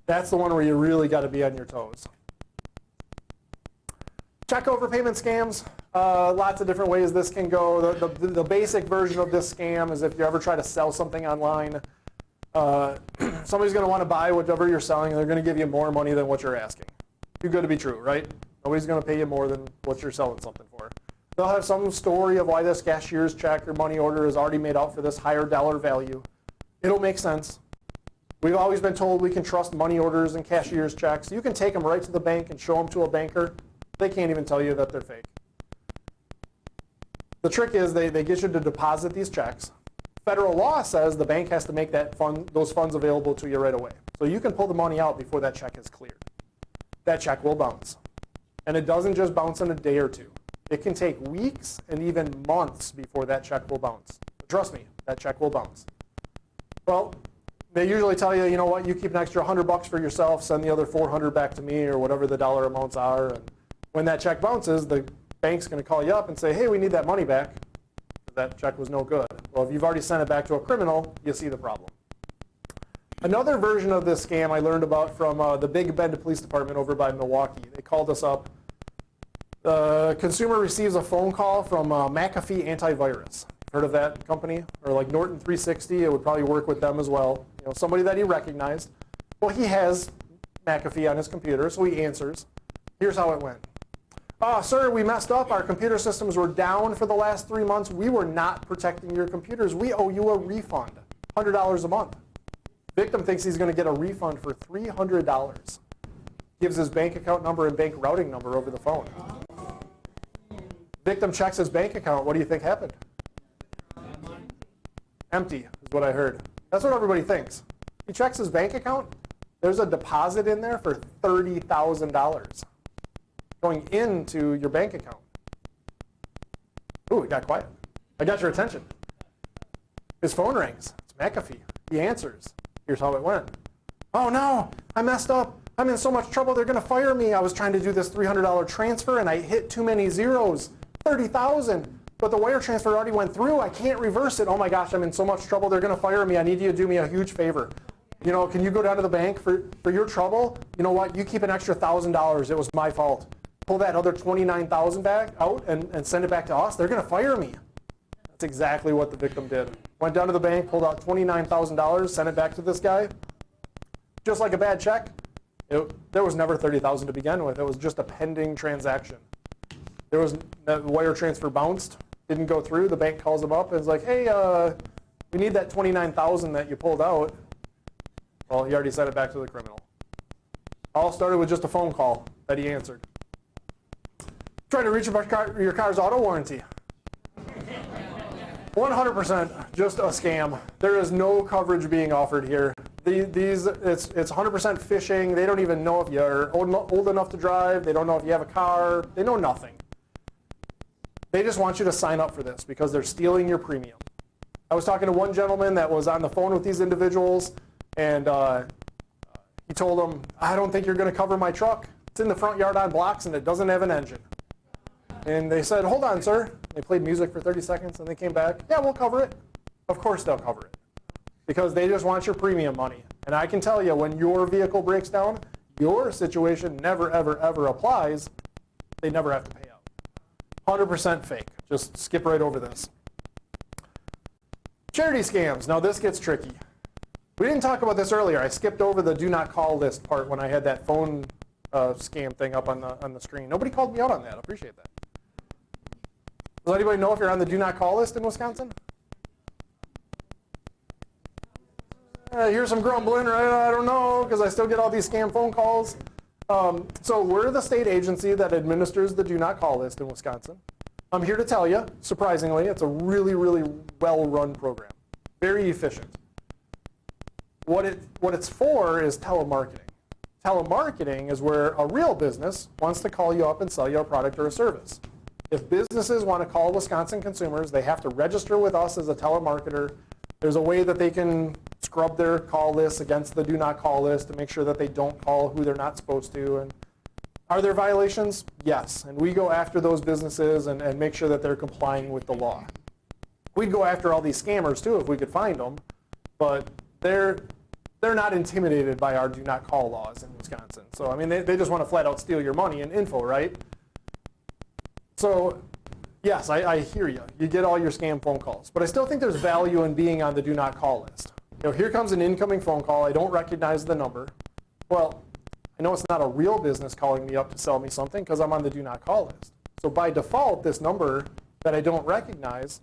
that's the one where you really got to be on your toes. Check overpayment scams, lots of different ways this can go. The basic version of this scam is if you ever try to sell something online, somebody's going to want to buy whatever you're selling, and they're going to give you more money than what you're asking. Too good to be true, right? Nobody's going to pay you more than what you're selling something for. They'll have some story of why this cashier's check or money order is already made out for this higher dollar value. It'll make sense. We've always been told we can trust money orders and cashier's checks. You can take them right to the bank and show them to a banker. They can't even tell you that they're fake. The trick is they get you to deposit these checks. Federal law says the bank has to make those funds available to you right away. So you can pull the money out before that check is cleared. That check will bounce. And it doesn't just bounce in a day or two. It can take weeks and even months before that check will bounce. But trust me, that check will bounce. Well, they usually tell you, you know what, you keep an extra $100 for yourself, send the other $400 back to me, or whatever the dollar amounts are. And when that check bounces, the bank's going to call you up and say, hey, we need that money back. That check was no good. Well, if you've already sent it back to a criminal, you see the problem. Another version of this scam I learned about from the Big Bend Police Department over by Milwaukee. They called us up. The consumer receives a phone call from McAfee Antivirus. Heard of that company? Or like Norton 360, it would probably work with them as well. You know, somebody that he recognized. Well, he has McAfee on his computer, so he answers. Here's how it went. Sir, we messed up. Our computer systems were down for the last 3 months. We were not protecting your computers. We owe you a refund, $100 a month. Victim thinks he's going to get a refund for $300. Gives his bank account number and bank routing number over the phone. Victim checks his bank account. What do you think happened? Empty is what I heard. That's what everybody thinks. He checks his bank account. There's a deposit in there for $30,000 going into your bank account. Ooh, it got quiet. I got your attention. His phone rings. It's McAfee. He answers. Here's how it went. Oh no, I messed up. I'm in so much trouble, they're going to fire me. I was trying to do this $300 transfer and I hit too many zeros. $30,000. But the wire transfer already went through. I can't reverse it. Oh my gosh, I'm in so much trouble. They're going to fire me. I need you to do me a huge favor. You know, can you go down to the bank for your trouble? You know what? You keep an extra $1,000. It was my fault. Pull that other $29,000 back out and send it back to us. They're going to fire me. That's exactly what the victim did. Went down to the bank, pulled out $29,000, sent it back to this guy. Just like a bad check, there was never $30,000 to begin with. It was just a pending transaction. That wire transfer bounced, didn't go through. The bank calls him up and is like, hey, we need that $29,000 that you pulled out. Well, he already sent it back to the criminal. All started with just a phone call that he answered. Trying to reach about your car's auto warranty. 100% just a scam. There is no coverage being offered here. It's 100% phishing. They don't even know if you're old enough to drive. They don't know if you have a car. They know nothing. They just want you to sign up for this because they're stealing your premium. I was talking to one gentleman that was on the phone with these individuals, and he told them, I don't think you're going to cover my truck. It's in the front yard on blocks, and it doesn't have an engine. And they said, hold on, sir. They played music for 30 seconds, and they came back. Yeah, we'll cover it. Of course they'll cover it because they just want your premium money. And I can tell you, when your vehicle breaks down, your situation never, ever, ever applies. They never have to pay out. 100% fake. Just skip right over this. Charity scams. Now this gets tricky. We didn't talk about this earlier. I skipped over the do not call list part when I had that phone scam thing up on the screen. Nobody called me out on that. I appreciate that. Does anybody know if you're on the do not call list in Wisconsin? Here's some grumbling, right? I don't know, because I still get all these scam phone calls. So we're the state agency that administers the do not call list in Wisconsin. I'm here to tell you, surprisingly, it's a really, really well-run program. Very efficient. What it's for is telemarketing. Telemarketing is where a real business wants to call you up and sell you a product or a service. If businesses want to call Wisconsin consumers, they have to register with us as a telemarketer. There's a way that they can scrub their call lists against the do not call list to make sure that they don't call who they're not supposed to. And are there violations? Yes. And we go after those businesses and make sure that they're complying with the law. We'd go after all these scammers too if we could find them, but they're not intimidated by our do not call laws in Wisconsin. So I mean, they just want to flat out steal your money and info, right? So yes, I hear you. You get all your scam phone calls, but I still think there's value in being on the do not call list. You know, here comes an incoming phone call. I don't recognize the number. Well, I know it's not a real business calling me up to sell me something because I'm on the do not call list. So by default, this number that I don't recognize,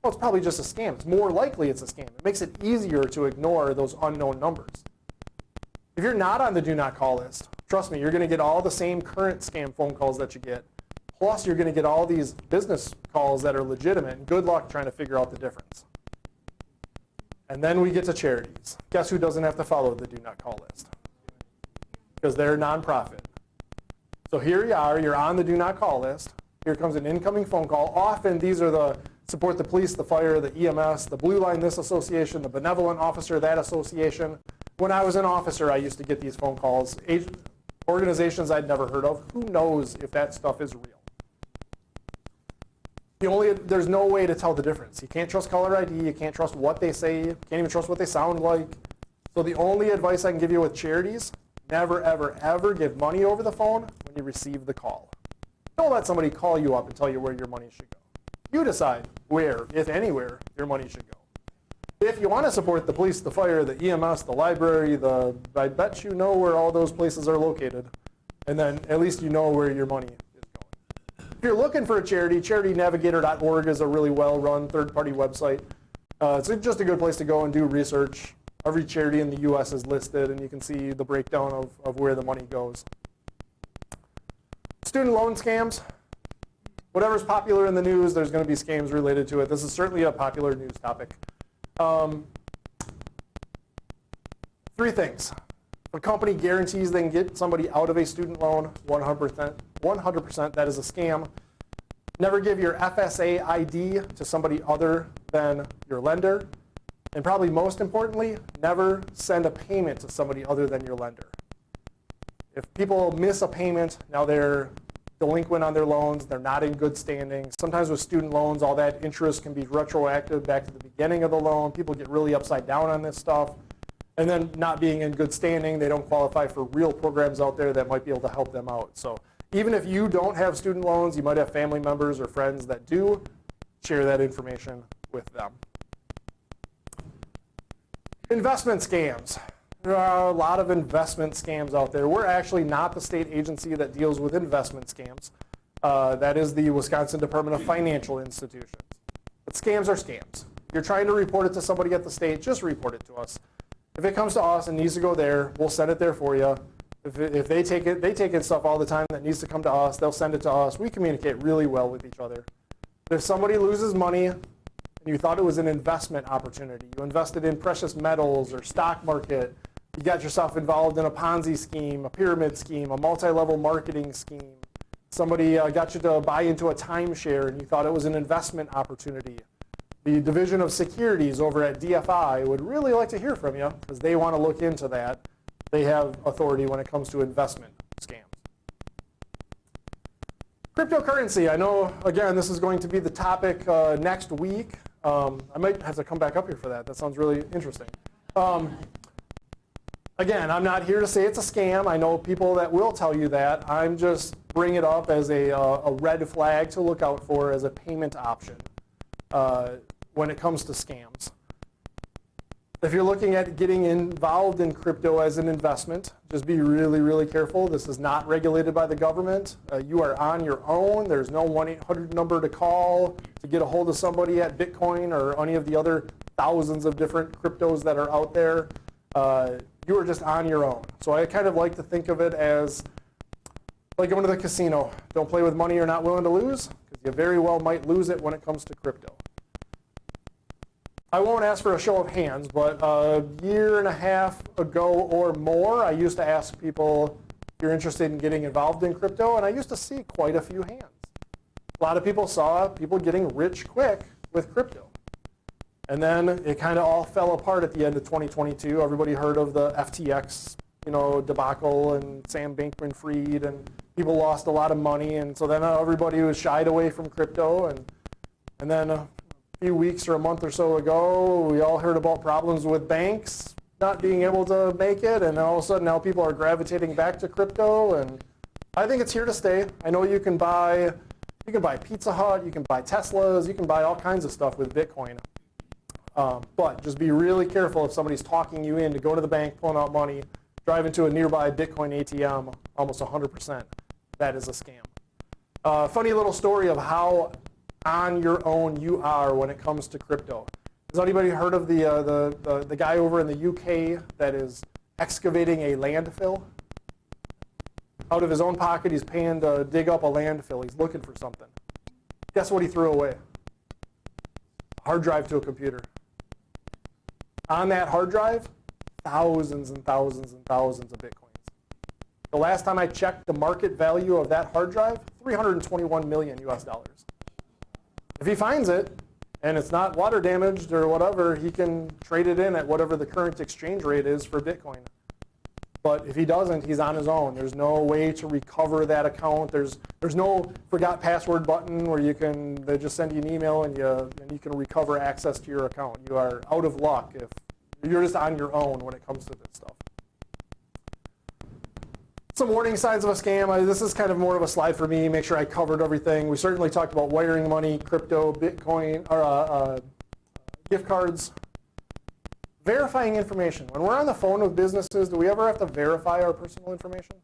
well, it's probably just a scam. It's more likely it's a scam. It makes it easier to ignore those unknown numbers. If you're not on the do not call list, trust me, you're going to get all the same current scam phone calls that you get. Plus, you're going to get all these business calls that are legitimate. And good luck trying to figure out the difference. And then we get to charities. Guess who doesn't have to follow the do not call list? Because they're nonprofit. So here you are, you're on the do not call list. Here comes an incoming phone call. Often these are the support the police, the fire, the EMS, the Blue Line this association, the benevolent officer that association. When I was an officer, I used to get these phone calls. Organizations I'd never heard of. Who knows if that stuff is real? There's no way to tell the difference. You can't trust caller ID. You can't trust what they say. You can't even trust what they sound like. So the only advice I can give you with charities, never, ever, ever give money over the phone when you receive the call. Don't let somebody call you up and tell you where your money should go. You decide where, if anywhere, your money should go. If you want to support the police, the fire, the EMS, the library, I bet you know where all those places are located. And then at least you know where your money is going. If you're looking for a charity, charitynavigator.org is a really well-run third-party website. It's just a good place to go and do research. Every charity in the U.S. is listed, and you can see the breakdown of where the money goes. Student loan scams. Whatever's popular in the news, there's going to be scams related to it. This is certainly a popular news topic. Three things. A company guarantees they can get somebody out of a student loan, 100%, that is a scam. Never give your FSA ID to somebody other than your lender. And probably most importantly, never send a payment to somebody other than your lender. If people miss a payment, now they're delinquent on their loans, they're not in good standing. Sometimes with student loans, all that interest can be retroactive back to the beginning of the loan. People get really upside down on this stuff. And then not being in good standing, they don't qualify for real programs out there that might be able to help them out. So even if you don't have student loans, you might have family members or friends that do, share that information with them. Investment scams. There are a lot of investment scams out there. We're actually not the state agency that deals with investment scams. That is the Wisconsin Department of Financial Institutions. But scams are scams. If you're trying to report it to somebody at the state, just report it to us. If it comes to us and needs to go there, we'll send it there for you. If they take in stuff all the time that needs to come to us, they'll send it to us. We communicate really well with each other. If somebody loses money and you thought it was an investment opportunity, you invested in precious metals or stock market, you got yourself involved in a Ponzi scheme, a pyramid scheme, a multi-level marketing scheme, somebody got you to buy into a timeshare and you thought it was an investment opportunity. The Division of Securities over at DFI would really like to hear from you because they want to look into that. They have authority when it comes to investment scams. Cryptocurrency. I know, again, this is going to be the topic next week. I might have to come back up here for that. That sounds really interesting. Again, I'm not here to say it's a scam. I know people that will tell you that. I'm just bringing it up as a red flag to look out for as a payment option when it comes to scams. If you're looking at getting involved in crypto as an investment, just be really, really careful. This is not regulated by the government. You are on your own. There's no 1-800 number to call to get a hold of somebody at Bitcoin or any of the other thousands of different cryptos that are out there. You are just on your own. So I kind of like to think of it as like going to the casino. Don't play with money you're not willing to lose, because you very well might lose it when it comes to crypto. I won't ask for a show of hands, but a year and a half ago or more, I used to ask people if you're interested in getting involved in crypto, and I used to see quite a few hands. A lot of people saw people getting rich quick with crypto. And then it kind of all fell apart at the end of 2022. Everybody heard of the FTX, debacle and Sam Bankman-Fried, and people lost a lot of money, and so then everybody was shied away from crypto, and then a few weeks or a month or so ago, we all heard about problems with banks not being able to make it, and all of a sudden now people are gravitating back to crypto, and I think it's here to stay. I know you can buy Pizza Hut, you can buy Teslas, you can buy all kinds of stuff with Bitcoin. But just be really careful if somebody's talking you in to go to the bank, pulling out money, drive into a nearby Bitcoin ATM, almost 100%. That is a scam. Funny little story of how on your own you are when it comes to crypto. Has anybody heard of the guy over in the UK that is excavating a landfill? Out of his own pocket, he's paying to dig up a landfill. He's looking for something. Guess what he threw away? A hard drive to a computer. On that hard drive, thousands and thousands and thousands of Bitcoins. The last time I checked the market value of that hard drive, $321 million US dollars. If he finds it, and it's not water damaged or whatever, he can trade it in at whatever the current exchange rate is for Bitcoin. But if he doesn't, he's on his own. There's no way to recover that account. There's no forgot password button where they just send you an email and you can recover access to your account. You are out of luck if you're just on your own when it comes to this stuff. Some warning signs of a scam. This is kind of more of a slide for me. Make sure I covered everything. We certainly talked about wiring money, crypto, Bitcoin, or gift cards. Verifying information. When we're on the phone with businesses, do we ever have to verify our personal information?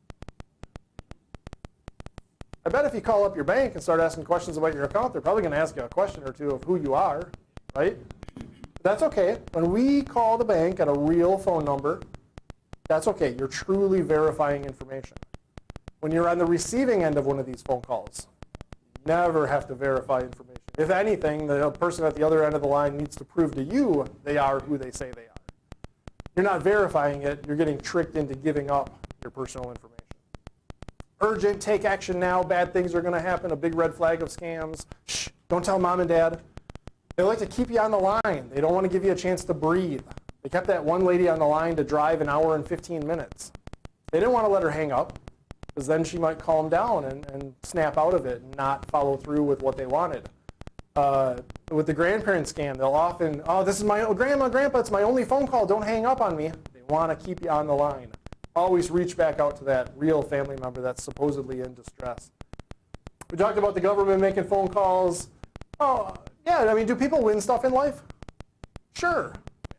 I bet if you call up your bank and start asking questions about your account, they're probably going to ask you a question or two of who you are, right? That's okay. When we call the bank at a real phone number, that's okay. You're truly verifying information. When you're on the receiving end of one of these phone calls, you never have to verify information. If anything, the person at the other end of the line needs to prove to you they are who they say they are. You're not verifying it. You're getting tricked into giving up your personal information. Urgent, take action now. Bad things are going to happen. A big red flag of scams. Shh, don't tell mom and dad. They like to keep you on the line. They don't want to give you a chance to breathe. They kept that one lady on the line to drive an hour and 15 minutes. They didn't want to let her hang up, because then she might calm down and snap out of it and not follow through with what they wanted. With the grandparent scam, they'll often, this is my grandma, grandpa, it's my only phone call, don't hang up on me. They want to keep you on the line. Always reach back out to that real family member that's supposedly in distress. We talked about the government making phone calls. Do people win stuff in life? Sure.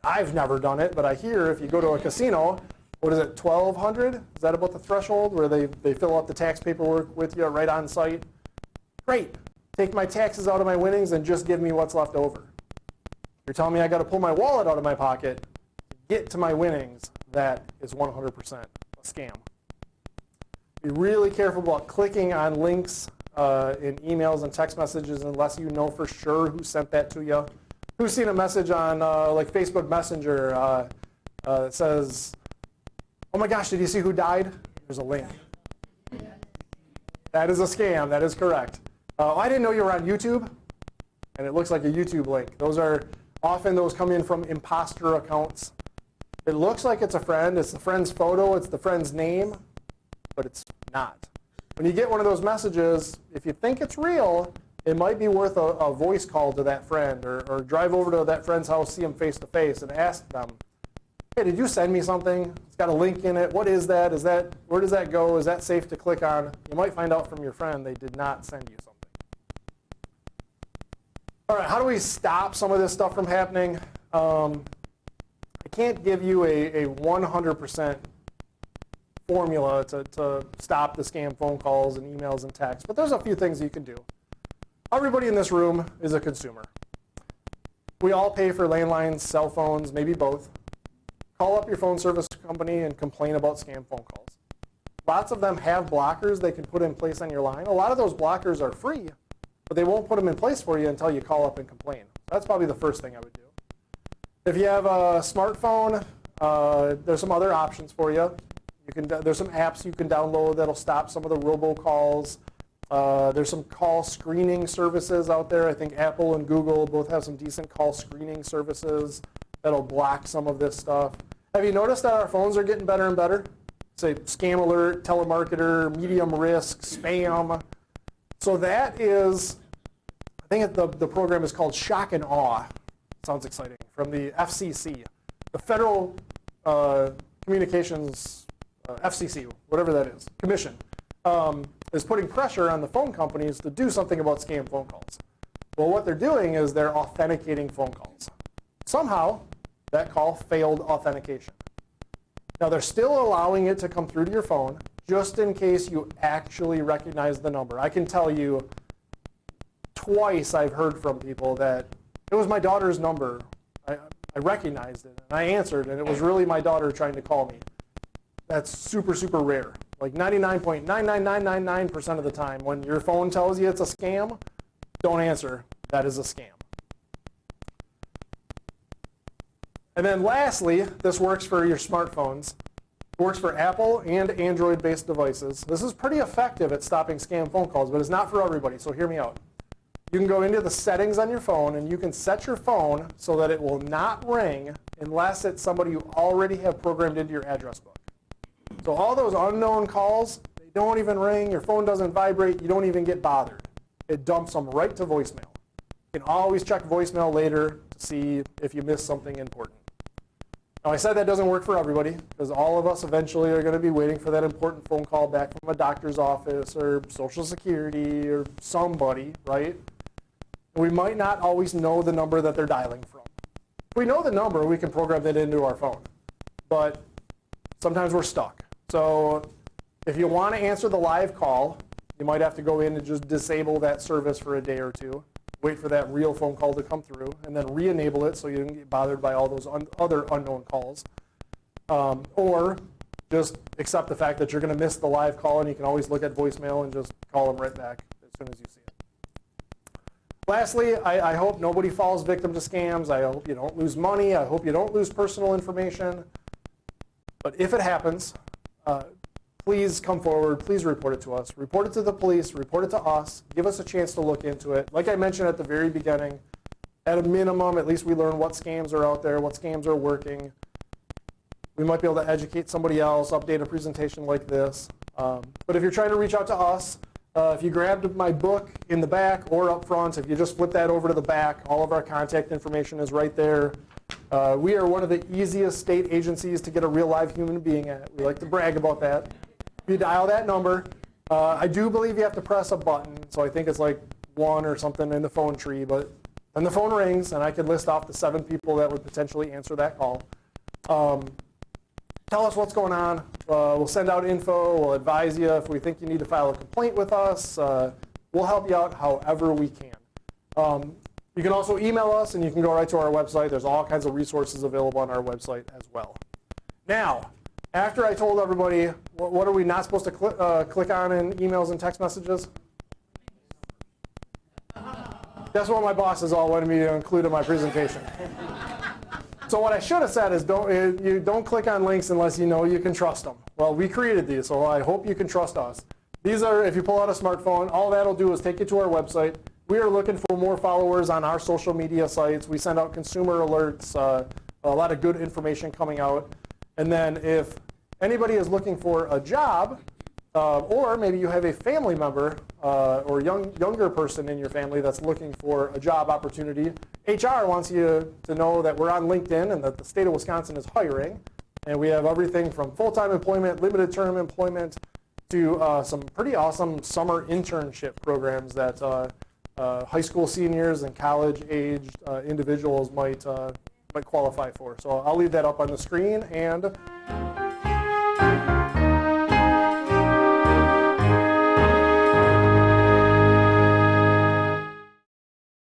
I've never done it, but I hear if you go to a casino, what is it, 1,200? Is that about the threshold where they fill out the tax paperwork with you right on site? Great. Take my taxes out of my winnings and just give me what's left over. You're telling me I got to pull my wallet out of my pocket to get to my winnings. That is 100% a scam. Be really careful about clicking on links in emails and text messages unless you know for sure who sent that to you. Who's seen a message on like Facebook Messenger that says, oh my gosh, did you see who died? There's a link. That is a scam. That is correct. I didn't know you were on YouTube, and it looks like a YouTube link. Those come in from imposter accounts. It looks like it's a friend. It's the friend's photo. It's the friend's name, but it's not. When you get one of those messages, if you think it's real, it might be worth a voice call to that friend, or drive over to that friend's house, see them face to face, and ask them, hey, did you send me something? It's got a link in it. What is that? Where does that go? Is that safe to click on? You might find out from your friend they did not send you something. All right, how do we stop some of this stuff from happening? I can't give you a 100% formula to stop the scam phone calls and emails and texts, but there's a few things you can do. Everybody in this room is a consumer. We all pay for landlines, cell phones, maybe both. Call up your phone service company and complain about scam phone calls. Lots of them have blockers they can put in place on your line. A lot of those blockers are free, but they won't put them in place for you until you call up and complain. That's probably the first thing I would do. If you have a smartphone, there's some other options for you. There's some apps you can download that'll stop some of the robocalls. There's some call screening services out there. I think Apple and Google both have some decent call screening services that'll block some of this stuff. Have you noticed that our phones are getting better and better? Say scam alert, telemarketer, medium risk, spam. So that is, I think the program is called Shock and Awe. Sounds exciting. From the FCC, the Federal Communications, FCC, whatever that is, Commission, is putting pressure on the phone companies to do something about scam phone calls. Well, what they're doing is they're authenticating phone calls. Somehow, that call failed authentication. Now, they're still allowing it to come through to your phone just in case you actually recognize the number. I can tell you twice I've heard from people that it was my daughter's number. I recognized it, and I answered, and it was really my daughter trying to call me. That's super, super rare. Like 99.99999% of the time, when your phone tells you it's a scam, don't answer. That is a scam. And then lastly, this works for your smartphones. It works for Apple and Android-based devices. This is pretty effective at stopping scam phone calls, but it's not for everybody, so hear me out. You can go into the settings on your phone, and you can set your phone so that it will not ring unless it's somebody you already have programmed into your address book. So all those unknown calls, they don't even ring, your phone doesn't vibrate, you don't even get bothered. It dumps them right to voicemail. You can always check voicemail later to see if you missed something important. Now, I said that doesn't work for everybody, because all of us eventually are going to be waiting for that important phone call back from a doctor's office or Social Security or somebody, right? We might not always know the number that they're dialing from. If we know the number, we can program that into our phone. But sometimes we're stuck. So if you want to answer the live call, you might have to go in and just disable that service for a day or two, wait for that real phone call to come through, and then re-enable it so you don't get bothered by all those other unknown calls. Or just accept the fact that you're going to miss the live call, and you can always look at voicemail and just call them right back as soon as you see it. Lastly, I hope nobody falls victim to scams. I hope you don't lose money. I hope you don't lose personal information. But if it happens, please come forward. Please report it to us. Report it to the police. Report it to us. Give us a chance to look into it. Like I mentioned at the very beginning, at a minimum, at least we learn what scams are out there, what scams are working. We might be able to educate somebody else, update a presentation like this. But if you're trying to reach out to us, if you grabbed my book in the back or up front, if you just flip that over to the back, all of our contact information is right there. We are one of the easiest state agencies to get a real live human being at. We like to brag about that. If you dial that number, I do believe you have to press a button, so I think it's like 1 or something in the phone tree, but then the phone rings, and I can list off the 7 people that would potentially answer that call. Tell us what's going on. We'll send out info. We'll advise you if we think you need to file a complaint with us. We'll help you out however we can. You can also email us, and you can go right to our website. There's all kinds of resources available on our website as well. Now, after I told everybody what are we not supposed to click on in emails and text messages? That's what my bosses all wanted me to include in my presentation. So what I should have said is don't click on links unless you know you can trust them. Well, we created these, so I hope you can trust us. These are, if you pull out a smartphone, all that'll do is take you to our website. We are looking for more followers on our social media sites. We send out consumer alerts, a lot of good information coming out. And then if anybody is looking for a job, Or maybe you have a family member or younger person in your family that's looking for a job opportunity. HR wants you to know that we're on LinkedIn and that the state of Wisconsin is hiring. And we have everything from full-time employment, limited term employment, to some pretty awesome summer internship programs that high school seniors and college-aged individuals might qualify for. So I'll leave that up on the screen, and